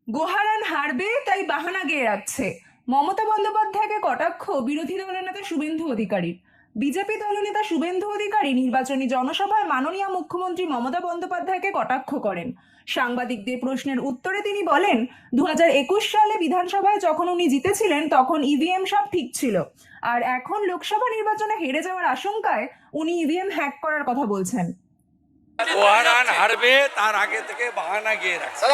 গোহারান হারবে তাই বাহানা গেয়ে রাখছে, মমতা বন্দ্যোপাধ্যায়কে কটাক্ষ বিরোধী দলনেতা শুভেন্দু অধিকারীর। বিজেপি দলনেতা শুভেন্দু অধিকারী নির্বাচনী জনসভায় মাননীয় মুখ্যমন্ত্রী মমতা বন্দ্যোপাধ্যায়কে কটাক্ষ করেন। সাংবাদিকদের প্রশ্নের উত্তরে তিনি বলেন, 2021 সালে বিধানসভায় যখন উনি জিতেছিলেন তখন ইভিএম সব ঠিক ছিল, আর এখন লোকসভা নির্বাচনে হেরে যাওয়ার আশঙ্কায় উনি ইভিএম হ্যাক করার কথা বলছেন। গোহারান হারবে তার আগে থেকে বাহানা গিয়ে রাখছে।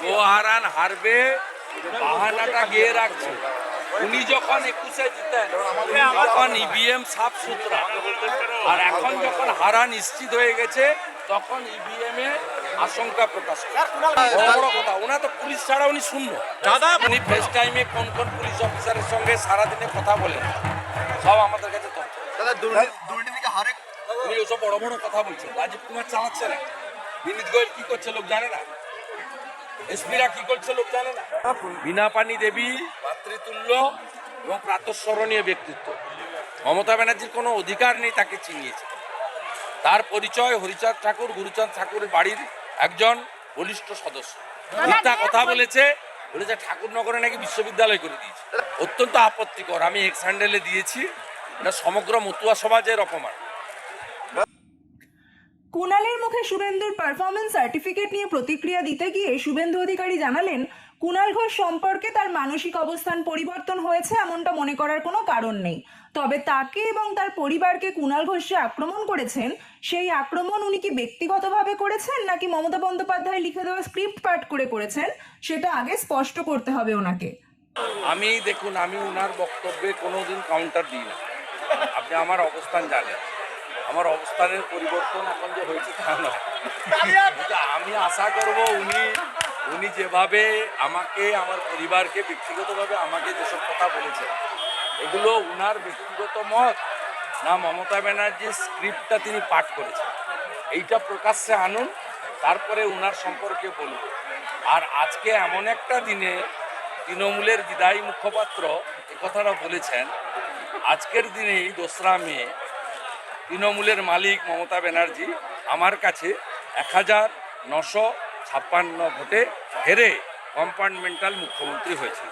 গোহারান হারবে বাহানাটা গিয়ে রাখছে। উনি যখন 21-এ জিতেন তখন ইভিএম সাফ সুতরা, আর এখন যখন হারা নিশ্চিত হয়ে গেছে তখন ইভিএম এ আশঙ্কা প্রকাশ করে। বড় কথা, ওনা তো পুলিশ ছাড়া উনি শূন্য। উনি ফেস টাইমে কোন কোন পুলিশ অফিসারের সঙ্গে সারাদিনে কথা বলেন সব আমাদের কাছে তথ্য। উনি ওসব বড় বড় কথা বলছেন। রাজীব কুমার চালাচ্ছে না, বিনীত গোয়েল কি করছে লোক জানে না, এসপিরা কি করছে লোক জানে না। বীণাপানি দেবী মাতৃতুল্য এবং প্রাতঃস্মরণীয় ব্যক্তিত্ব। মমতা ব্যানার্জির কোনো অধিকার নেই তাকে চিনিয়েছে। তার পরিচয় হরিচাঁদ ঠাকুর, গুরুচাঁদ ঠাকুরের বাড়ির একজন বলিষ্ঠ সদস্য। মিথ্যা কথা বলেছে, ঠাকুরনগরে নাকি বিশ্ববিদ্যালয় করে দিয়েছে। অত্যন্ত আপত্তিকর। আমি এক্স হ্যান্ডেলে দিয়েছি, এটা সমগ্র মতুয়া সমাজের অপমান। কুণালের মুখে শুভেন্দুর পারফরমেন্স সার্টিফিকেট নিয়ে প্রতিক্রিয়া দিতে গিয়ে শুভেন্দু অধিকারী জানালেন, কুণাল ঘোষ সম্পর্কে তার মানসিক অবস্থান পরিবর্তন হয়েছে এমনটা মনে করার কোনো কারণ নেই। তবে তাকে এবং তার পরিবারকে কুণাল ঘোষ যে আক্রমণ করেছেন, সেই আক্রমণ উনি কি ব্যক্তিগতভাবে করেছেন নাকি মমতা বন্দ্যোপাধ্যায় লিখে দেওয়া স্ক্রিপ্ট পাঠ করে করেছেন, সেটা আগে স্পষ্ট করতে হবে ওনাকে। দেখুন, আমি ওনার বক্তব্যে কোনোদিন কাউন্টার দিই না। আপনি আমার অবস্থান জানেন, আমার অবস্থানের পরিবর্তন এখন যে হয়েছে তা নয়। আমি আশা করব উনি যেভাবে আমাকে, আমার পরিবারকে, ব্যক্তিগতভাবে আমাকে যেসব কথা বলেছেন, এগুলো উনার ব্যক্তিগত মত না মমতা ব্যানার্জির স্ক্রিপ্টটা তিনি পাঠ করেছেন, এইটা প্রকাশ্যে আনুন, তারপরে উনার সম্পর্কে বলব। আর আজকে এমন একটা দিনে তৃণমূলের বিদায়ী মুখপাত্র কথাটা বলেছেন, আজকের দিনেই 2রা মে তৃণমূলের মালিক মমতা ব্যানার্জি আমার কাছে 1956 ভোটে হেরে কম্পার্টমেন্টাল মুখ্যমন্ত্রী হয়েছে।